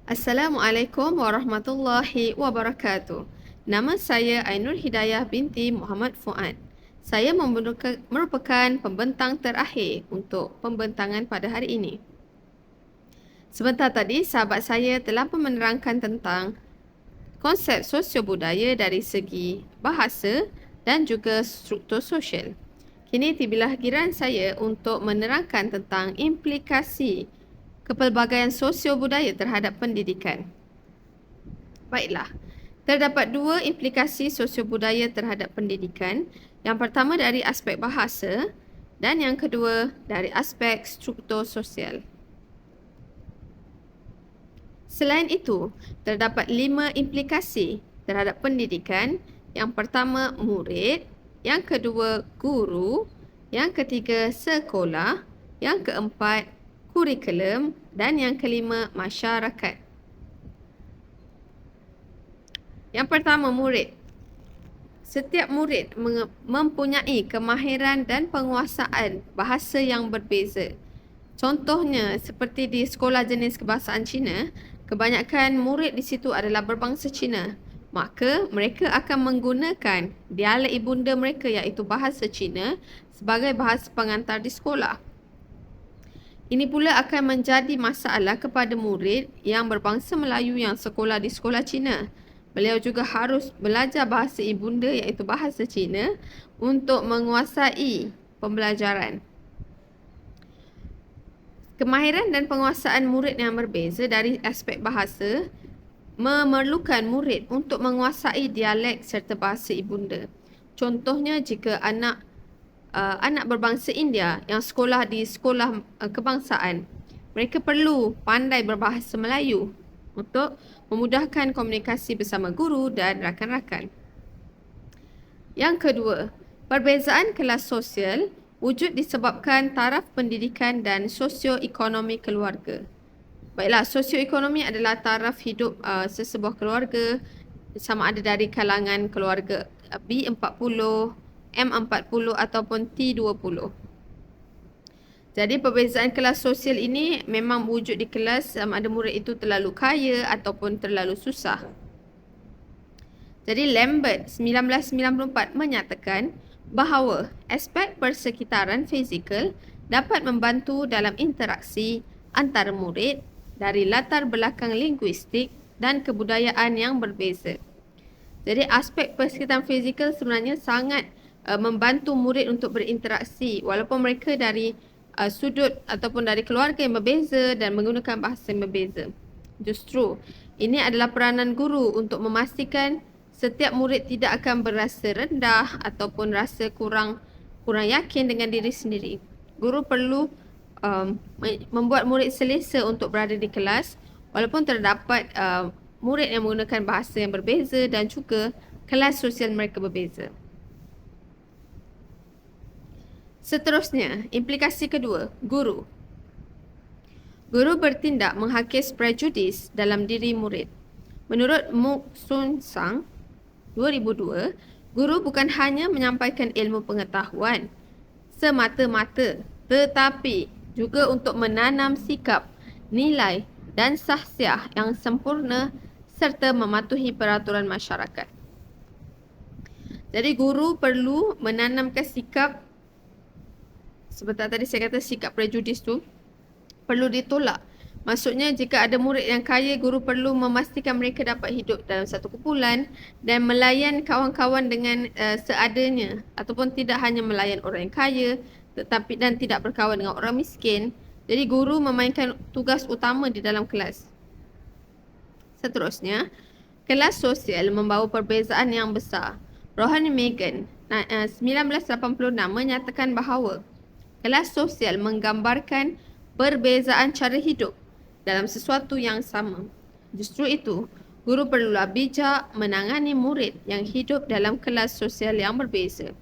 Assalamualaikum warahmatullahi wabarakatuh. Nama saya Ainur Hidayah binti Muhammad Fuad. Saya merupakan pembentang terakhir untuk pembentangan pada hari ini. Sebentar tadi, sahabat saya telah menerangkan tentang konsep sosio-budaya dari segi bahasa dan juga struktur sosial. Kini tibalah giliran saya untuk menerangkan tentang implikasi kepelbagaian sosio-budaya terhadap pendidikan. Baiklah, terdapat dua implikasi sosio-budaya terhadap pendidikan. Yang pertama dari aspek bahasa dan yang kedua dari aspek struktur sosial. Selain itu, terdapat 5 implikasi terhadap pendidikan. Yang pertama, murid. Yang kedua, guru. Yang ketiga, sekolah. Yang keempat, kurikulum. Dan yang kelima, masyarakat. Yang pertama, murid. Setiap murid mempunyai kemahiran dan penguasaan bahasa yang berbeza. Contohnya, seperti di sekolah jenis kebahasaan Cina, kebanyakan murid di situ adalah berbangsa Cina. Maka, mereka akan menggunakan dialek ibunda mereka iaitu bahasa Cina sebagai bahasa pengantar di sekolah. Ini pula akan menjadi masalah kepada murid yang berbangsa Melayu yang sekolah di sekolah Cina. Beliau juga harus belajar bahasa ibunda iaitu bahasa Cina untuk menguasai pembelajaran. Kemahiran dan penguasaan murid yang berbeza dari aspek bahasa memerlukan murid untuk menguasai dialek serta bahasa ibunda. Contohnya, jika anak berbangsa India yang sekolah di sekolah kebangsaan, mereka perlu pandai berbahasa Melayu untuk memudahkan komunikasi bersama guru dan rakan-rakan. Yang kedua, perbezaan kelas sosial wujud disebabkan taraf pendidikan dan sosioekonomi keluarga. Baiklah, sosioekonomi adalah taraf hidup sesebuah keluarga, sama ada dari kalangan keluarga B40, M40 ataupun T20. Jadi perbezaan kelas sosial ini memang wujud di kelas sama ada murid itu terlalu kaya ataupun terlalu susah. Jadi Lambert 1994 menyatakan bahawa aspek persekitaran fizikal dapat membantu dalam interaksi antara murid dari latar belakang linguistik dan kebudayaan yang berbeza. Jadi aspek persekitaran fizikal sebenarnya sangat membantu murid untuk berinteraksi walaupun mereka dari sudut ataupun dari keluarga yang berbeza dan menggunakan bahasa yang berbeza. Justru, ini adalah peranan guru untuk memastikan setiap murid tidak akan berasa rendah ataupun rasa kurang yakin dengan diri sendiri. Guru perlu membuat murid selesa untuk berada di kelas walaupun terdapat murid yang menggunakan bahasa yang berbeza dan juga kelas sosial mereka berbeza. Seterusnya, implikasi kedua, guru. Guru bertindak menghakis prejudis dalam diri murid. Menurut Muk Sun Sang, 2002, guru bukan hanya menyampaikan ilmu pengetahuan semata-mata, tetapi juga untuk menanam sikap, nilai dan sahsiah yang sempurna serta mematuhi peraturan masyarakat. Jadi guru perlu menanamkan sikap, sebentar tadi saya kata sikap prejudis tu perlu ditolak. Maksudnya jika ada murid yang kaya, guru perlu memastikan mereka dapat hidup dalam satu kumpulan dan melayan kawan-kawan dengan seadanya ataupun tidak hanya melayan orang yang kaya tetapi dan tidak berkawan dengan orang miskin. Jadi guru memainkan tugas utama di dalam kelas. Seterusnya, kelas sosial membawa perbezaan yang besar. Rohan Megan 1986 menyatakan bahawa kelas sosial menggambarkan perbezaan cara hidup dalam sesuatu yang sama. Justru itu, guru perlulah bijak menangani murid yang hidup dalam kelas sosial yang berbeza.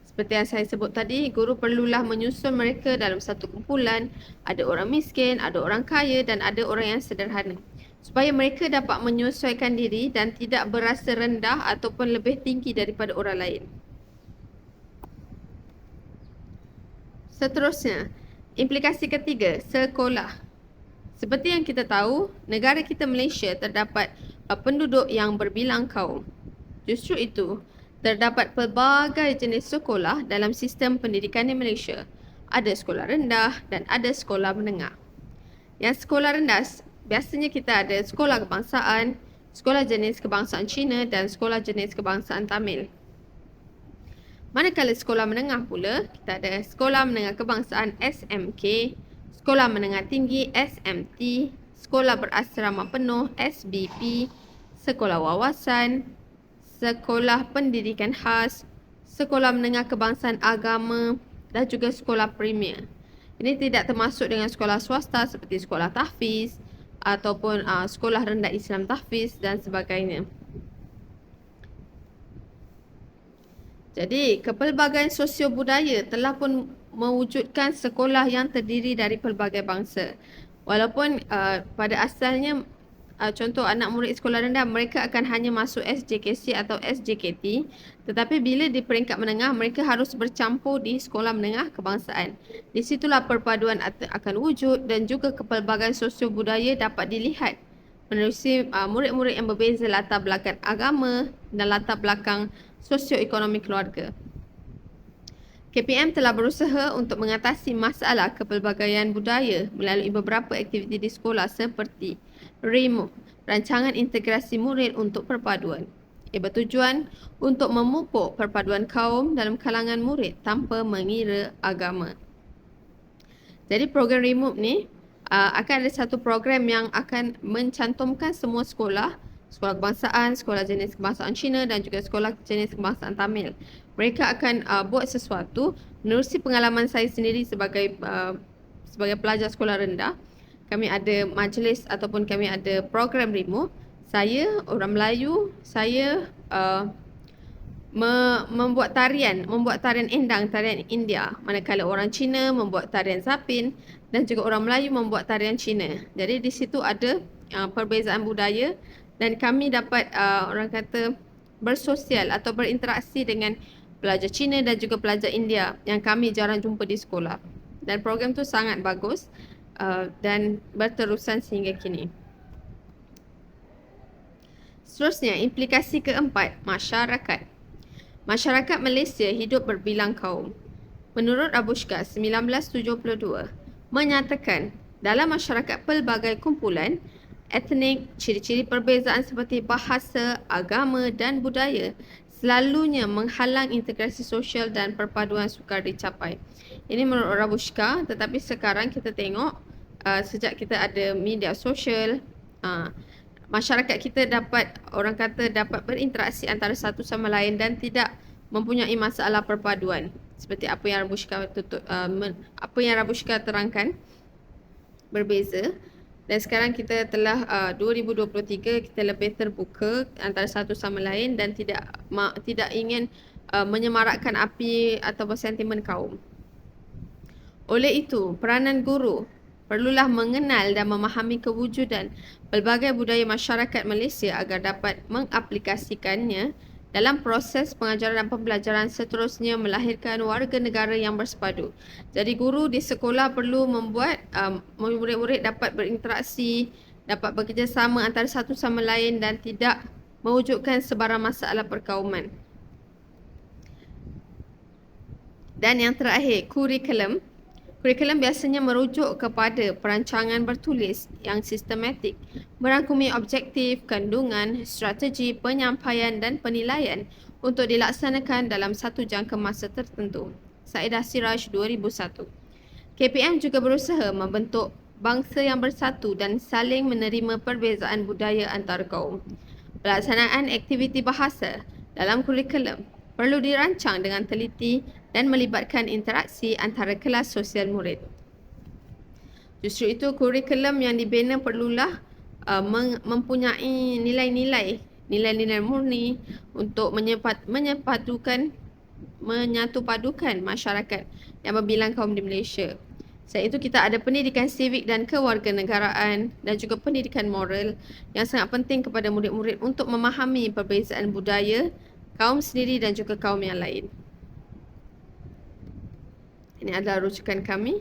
Seperti yang saya sebut tadi, guru perlulah menyusun mereka dalam satu kumpulan. Ada orang miskin, ada orang kaya dan ada orang yang sederhana. Supaya mereka dapat menyesuaikan diri dan tidak berasa rendah ataupun lebih tinggi daripada orang lain. Seterusnya, implikasi ketiga, sekolah. Seperti yang kita tahu, negara kita Malaysia terdapat penduduk yang berbilang kaum. Justru itu, terdapat pelbagai jenis sekolah dalam sistem pendidikan di Malaysia. Ada sekolah rendah dan ada sekolah menengah. Yang sekolah rendah, biasanya kita ada sekolah kebangsaan, sekolah jenis kebangsaan Cina dan sekolah jenis kebangsaan Tamil. Manakala sekolah menengah pula, kita ada sekolah menengah kebangsaan SMK, sekolah menengah tinggi SMT, sekolah berasrama penuh SBP, sekolah wawasan, sekolah pendidikan khas, sekolah menengah kebangsaan agama dan juga sekolah premier. Ini tidak termasuk dengan sekolah swasta seperti sekolah tahfiz ataupun sekolah rendah Islam tahfiz dan sebagainya. Jadi, kepelbagaian sosio-budaya telah pun mewujudkan sekolah yang terdiri dari pelbagai bangsa. Walaupun pada asalnya contoh anak murid sekolah rendah mereka akan hanya masuk SJKC atau SJKT, tetapi bila di peringkat menengah mereka harus bercampur di sekolah menengah kebangsaan. Di situlah perpaduan akan wujud dan juga kepelbagaian sosio-budaya dapat dilihat menerusi murid-murid yang berbeza latar belakang agama dan latar belakang sosioekonomi keluarga. KPM telah berusaha untuk mengatasi masalah kepelbagaian budaya melalui beberapa aktiviti di sekolah seperti REMO, Rancangan Integrasi Murid untuk Perpaduan. Ia bertujuan untuk memupuk perpaduan kaum dalam kalangan murid tanpa mengira agama. Jadi program REMO ni akan ada satu program yang akan mencantumkan semua sekolah kebangsaan, sekolah jenis kebangsaan Cina dan juga sekolah jenis kebangsaan Tamil. Mereka akan buat sesuatu menerusi pengalaman saya sendiri sebagai pelajar sekolah rendah. Kami ada majlis ataupun kami ada program REMO. Saya orang Melayu, saya membuat tarian endang, tarian India. Manakala orang Cina membuat tarian Zapin dan juga orang Melayu membuat tarian Cina. Jadi di situ ada perbezaan budaya dan kami dapat orang kata bersosial atau berinteraksi dengan pelajar Cina dan juga pelajar India yang kami jarang jumpa di sekolah. Dan program tu sangat bagus dan berterusan sehingga kini. Seterusnya, implikasi keempat, masyarakat. Masyarakat Malaysia hidup berbilang kaum. Menurut Abushka 1972, menyatakan dalam masyarakat pelbagai kumpulan, etnik, ciri-ciri perbezaan seperti bahasa, agama dan budaya selalunya menghalang integrasi sosial dan perpaduan sukar dicapai. Ini menurut Rabushka, tetapi sekarang kita tengok sejak kita ada media sosial, masyarakat kita dapat berinteraksi antara satu sama lain dan tidak mempunyai masalah perpaduan seperti apa yang Rabushka terangkan berbeza. Dan sekarang kita telah 2023, kita lebih terbuka antara satu sama lain dan tidak ingin menyemarakkan api atau sentimen kaum. Oleh itu, peranan guru perlulah mengenal dan memahami kewujudan pelbagai budaya masyarakat Malaysia agar dapat mengaplikasikannya dalam proses pengajaran dan pembelajaran seterusnya melahirkan warga negara yang bersepadu. Jadi guru di sekolah perlu membuat murid-murid dapat berinteraksi, dapat bekerjasama antara satu sama lain dan tidak mewujudkan sebarang masalah perkauman. Dan yang terakhir, kurikulum. Kurikulum biasanya merujuk kepada perancangan bertulis yang sistematik, merangkumi objektif, kandungan, strategi, penyampaian dan penilaian untuk dilaksanakan dalam satu jangka masa tertentu. Saedah Siraj 2001. KPM juga berusaha membentuk bangsa yang bersatu dan saling menerima perbezaan budaya antar kaum. Pelaksanaan aktiviti bahasa dalam kurikulum perlu dirancang dengan teliti dan melibatkan interaksi antara kelas sosial murid. Justru itu, kurikulum yang dibina perlulah mempunyai nilai-nilai murni untuk menyatupadukan masyarakat yang berbilang kaum di Malaysia. Selain itu, kita ada pendidikan sivik dan kewarganegaraan dan juga pendidikan moral yang sangat penting kepada murid-murid untuk memahami perbezaan budaya, kaum sendiri dan juga kaum yang lain. Ini adalah rujukan kami.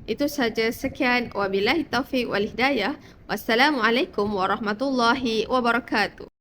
Itu saja, sekian. Wabillahi taufiq wal hidayah. Wassalamualaikum warahmatullahi wabarakatuh.